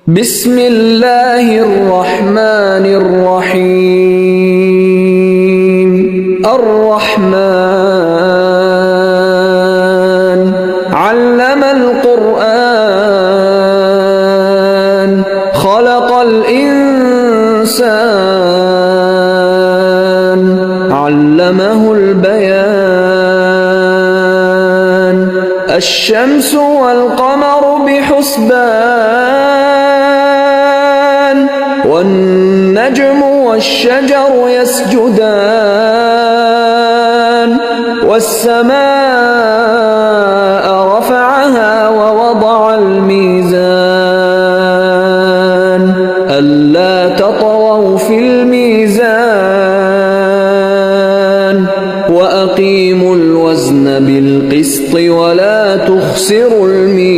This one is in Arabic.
بسم الله الرحمن الرحيم. الرحمن علم القرآن خلق الإنسان علمه البيان. الشمس والقمر بحسبان والنجم والشجر يسجدان. والسماء رفعها ووضع الميزان ألا تطغوا في الميزان وأقيموا الوزن بالقسط ولا تخسروا الميزان